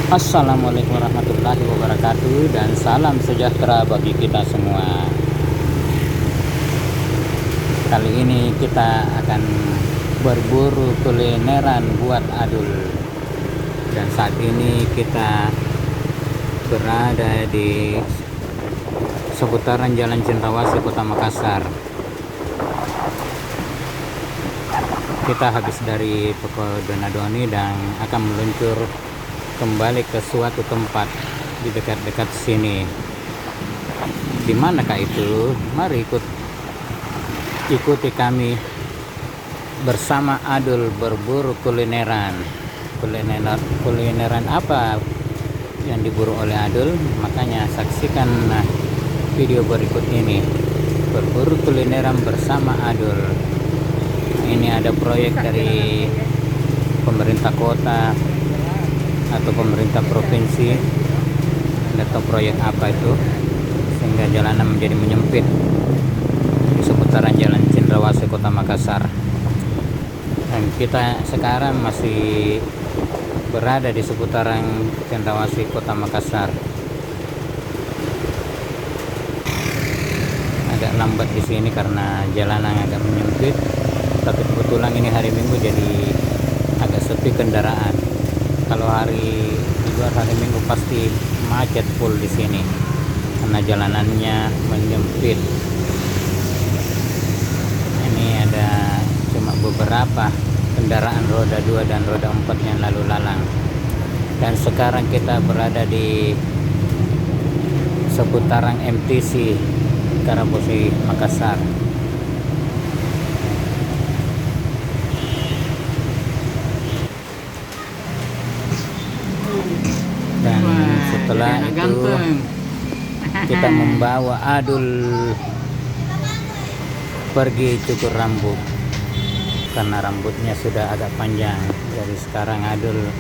Assalamualaikum warahmatullahi wabarakatuh, dan salam sejahtera bagi kita semua. Kali ini kita akan berburu kulineran buat Adul. Dan saat ini kita berada di seputaran Jalan Cendrawasih, Kota Makassar. Kita habis dari toko Donadoni dan akan meluncur kembali ke suatu tempat di dekat-dekat sini. Di manakah itu? Mari ikuti kami bersama Adul berburu kulineran. Kulineran apa yang diburu oleh Adul? Makanya saksikan video berikut ini. Berburu kulineran bersama Adul. Ini ada proyek dari pemerintah kota atau pemerintah provinsi, atau proyek apa itu, sehingga jalanan menjadi menyempit di seputaran Jalan Cendrawasih, Kota Makassar. Dan kita sekarang masih berada di seputaran Cendrawasih, Kota Makassar. Agak lambat di sini karena jalanan agak menyempit, tapi kebetulan ini hari Minggu jadi agak sepi kendaraan. Kalau di luar hari Minggu pasti macet full di sini karena jalanannya menyempit. Ini ada cuma beberapa kendaraan roda 2 dan roda 4 yang lalu lalang. Dan sekarang kita berada di seputaran MTC Karabosi, Makassar. Dan setelah itu kita membawa Adul pergi cukur rambut karena rambutnya sudah agak panjang. Jadi sekarang Adul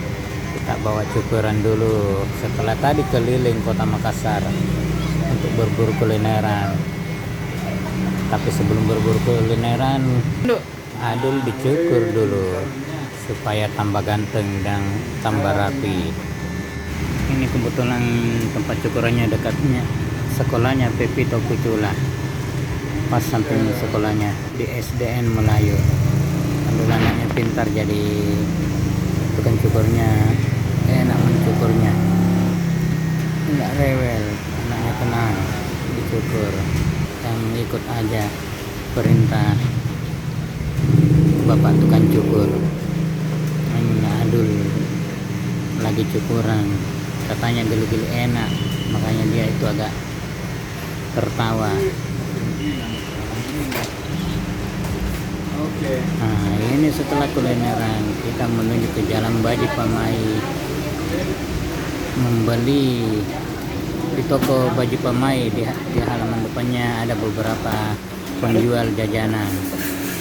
kita bawa cukuran dulu setelah tadi keliling Kota Makassar untuk berburu kulineran. Tapi sebelum berburu kulineran, Adul dicukur dulu supaya tambah ganteng dan tambah rapi. Ini kebetulan tempat cukurannya dekatnya sekolahnya Pepito Kucula, pas samping sekolahnya di SDN Melayu. Lalu anaknya pintar, jadi tukang cukurnya enak mencukurnya, nggak rewel, anaknya tenang dicukur dan ikut aja perintah bapak tukang cukur. Ini Adul lagi cukuran, katanya geli-geli enak, makanya dia itu agak tertawa. Nah, ini setelah kulineran kita menuju ke Jalan Baji Pamai, membeli di toko Baji Pamai. Di halaman depannya ada beberapa penjual jajanan,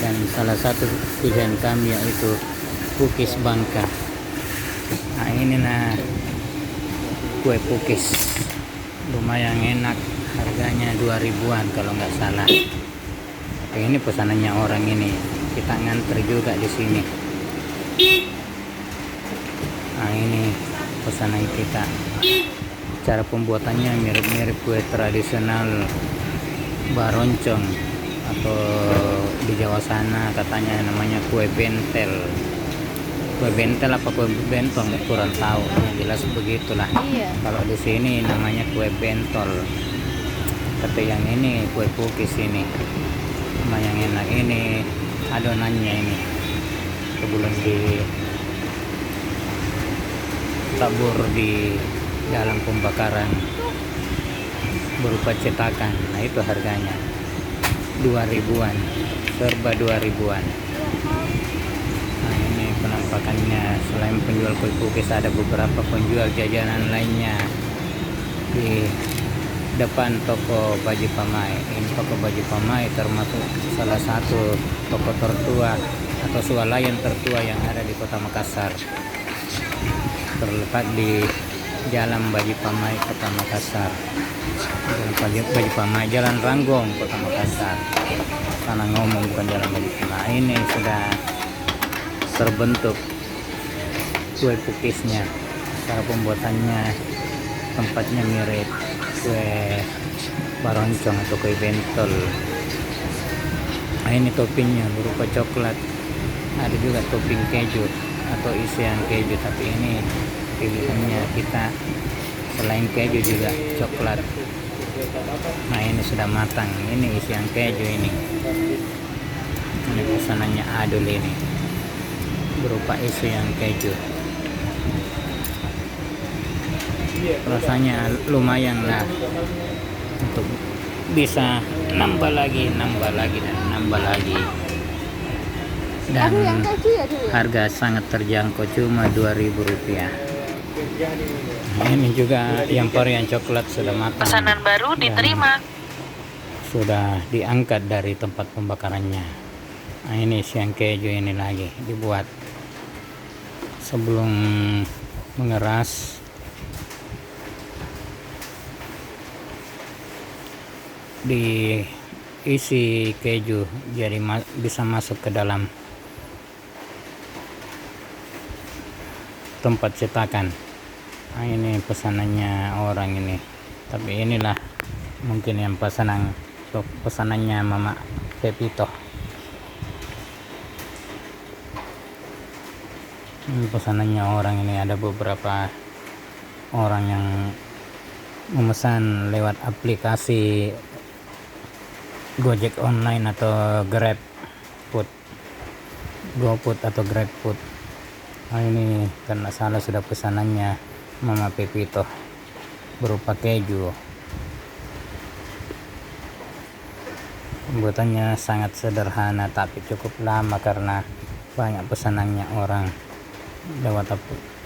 dan salah satu pilihan kami yaitu Pukis Bangka. Nah, ini kue pukis lumayan enak, harganya 2.000-an kalau nggak salah. Tapi ini pesanannya orang ini, kita nganter juga di sini. Nah, ini pesanan kita. Cara pembuatannya mirip-mirip kue tradisional baroncong, atau di Jawa sana katanya namanya kue bentel. Kue bentel apa kue bentol kurang tahu, yang jelas begitulah. Kalau di sini namanya kue bentol, tapi yang ini kue pukis ini lumayan enak. Ini adonannya ini sebelum ditabur di dalam pembakaran berupa cetakan. Nah, itu harganya 2.000-an, serba 2.000-an. Penampakannya, selain penjual kue pukis ada beberapa penjual jajanan lainnya di depan toko Baji Pamai. Ini toko Baji Pamai termasuk salah satu toko tertua atau swalayan tertua yang ada di Kota Makassar. Terletak di Jalan Baji Pamai, Kota Makassar. Jalan Baji Pamai, Jalan Ranggong, Kota Makassar. Sana ngomong bukan Jalan Baji Pamai. Ini sudah terbentuk kue pukisnya. cara pembuatannya, tempatnya mirip kue baroncong atau kue bentol. Nah, ini toppingnya berupa coklat, ada juga topping keju atau isian keju, tapi ini pilihannya kita selain keju juga coklat. Nah, ini sudah matang, ini isian keju. Ini pesanannya Adul, ini berupa isian keju. Rasanya lumayan lah untuk bisa nambah lagi dan nambah lagi. Dan harga sangat terjangkau, cuma Rp2.000. Nah, ini juga yang varian coklat sudah matang. Pesanan baru diterima. Sudah diangkat dari tempat pembakarannya. Nah, ini siang keju ini lagi dibuat. Sebelum mengeras, diisi keju jadi bisa masuk ke dalam tempat cetakan. Nah, ini pesanannya orang ini, tapi inilah mungkin yang pesanannya Mama Pepito. Ini pesanannya orang ini, ada beberapa orang yang memesan lewat aplikasi Gojek online atau GrabFood, GoFood atau GrabFood. Nah, ini karena salah sudah pesanannya Mama Pepito berupa keju. Pembuatannya sangat sederhana tapi cukup lama karena banyak pesanannya orang lewat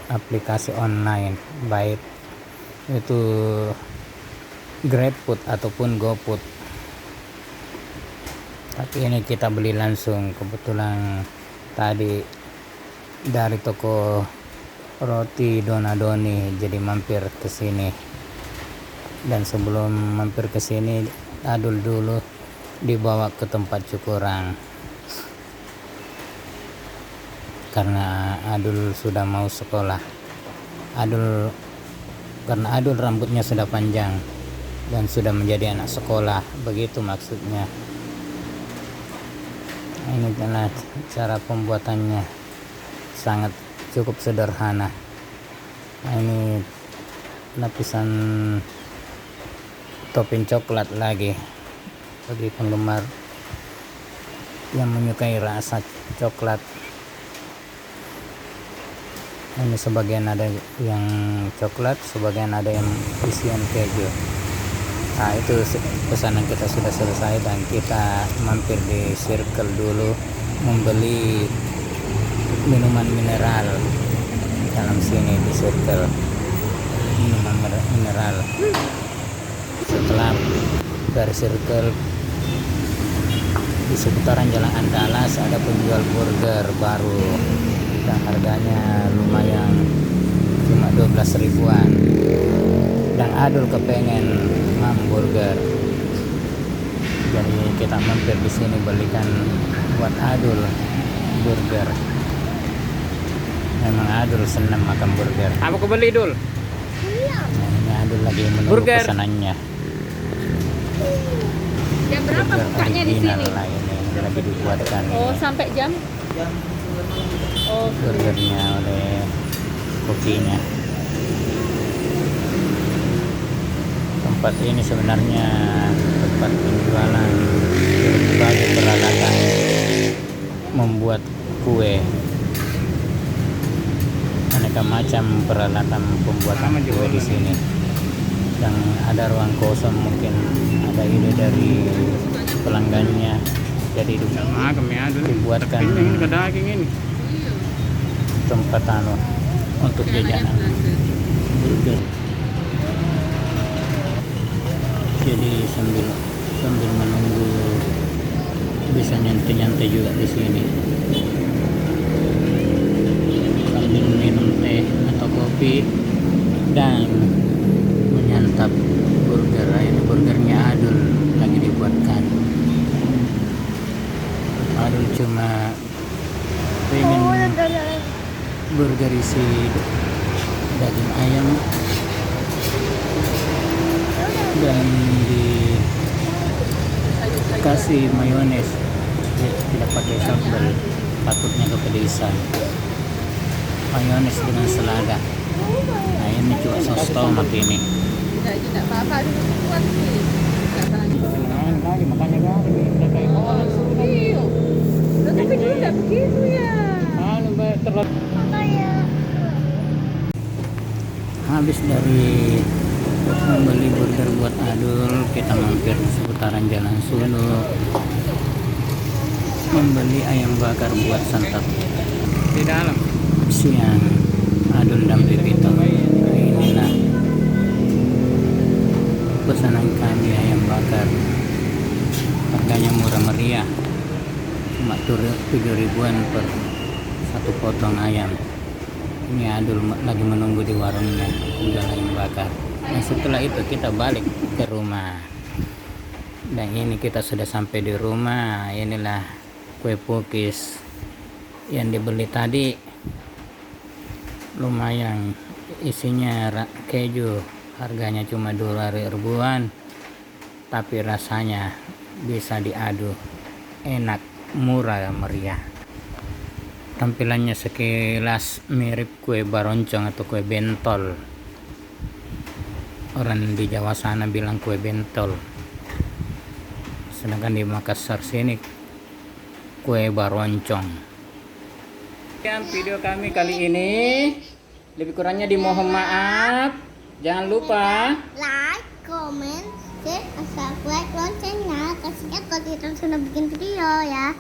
aplikasi online, baik itu GrabFood ataupun GoFood. Tapi ini kita beli langsung, kebetulan tadi dari toko roti Donadoni, jadi mampir ke sini. Dan sebelum mampir ke sini, Adul dulu dibawa ke tempat cukuran karena Adul sudah mau sekolah. Karena Adul rambutnya sudah panjang dan sudah menjadi anak sekolah, begitu maksudnya. Ini adalah cara pembuatannya, sangat cukup sederhana. Nah, ini lapisan topping coklat lagi bagi penggemar yang menyukai rasa coklat. Ini sebagian ada yang coklat, sebagian ada yang isian keju. Nah, itu pesanan kita sudah selesai dan kita mampir di Circle dulu membeli minuman mineral. Dalam sini di Circle, minuman mineral. Setelah dari Circle, di seputaran Jalan Andalas ada penjual burger baru dan harganya lumayan, cuma 12 ribuan. Dan Adul kepengen hamburger, jadi kita mampir di sini belikan buat Adul burger. Memang Adul senang makan burger. Apa kau beli, Dul? Nah, ini Adul lagi menunggu burger pesanannya. Jam berapa bukanya di sini? Lah, ini lagi dibuatkan. Oh, ini sampai jam? Oh, burgernya oleh kokinya. Tempat ini sebenarnya tempat penjualan berbagai peralatan membuat kue, aneka macam peralatan pembuatan kue di sini. Dan ada ruang kosong, mungkin ada ide dari pelanggannya, jadi dibuatkan tempat untuk jajanan burger. Jadi sambil menunggu bisa nyantai juga di sini, sambil minum teh atau kopi dan menyantap burger. Ini burgernya Adul lagi dibuatkan. Adul cuma pengen burger isi daging ayam dan dikasih mayones, tidak pakai sambal, takutnya kepedesan. Mayones dengan selada. Nah ini cuma saus tomat ini. Tidak apa-apa, dulu kuat sih. Lagi makanya kayak Iya. Loh, tapi dulu nggak begitu ya. Habis dari membeli burger buat Adul, kita mampir di seputaran Jalan Suluk membeli ayam bakar buat santap di dalam siang. Adul dan Pipito, inilah pesanan kami ayam bakar. Harganya murah meriah, cuma 7 ribuan per satu potong ayam. Ini Adul lagi menunggu di warungnya jual ayam bakar. Nah setelah itu kita balik ke rumah. Dan ini kita sudah sampai di rumah. Inilah kue pukis yang dibeli tadi. Lumayan isinya keju. Harganya cuma 2 ribuan. Tapi rasanya bisa diadu. Enak, murah, meriah. Tampilannya sekilas mirip kue baroncong atau kue bentol. Orang di Jawa sana bilang kue bentol, sedangkan di Makassar sini kue baroncong. Sekian video kami kali ini, lebih kurangnya dimohon maaf. Jangan lupa like, comment, share, subscribe, loncengnya. Kasihnya kalau kita sudah bikin video ya.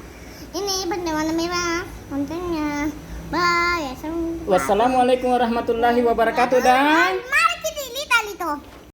Ini bagaimana merah kontennya. Bye. wassalamualaikum warahmatullahi wabarakatuh dan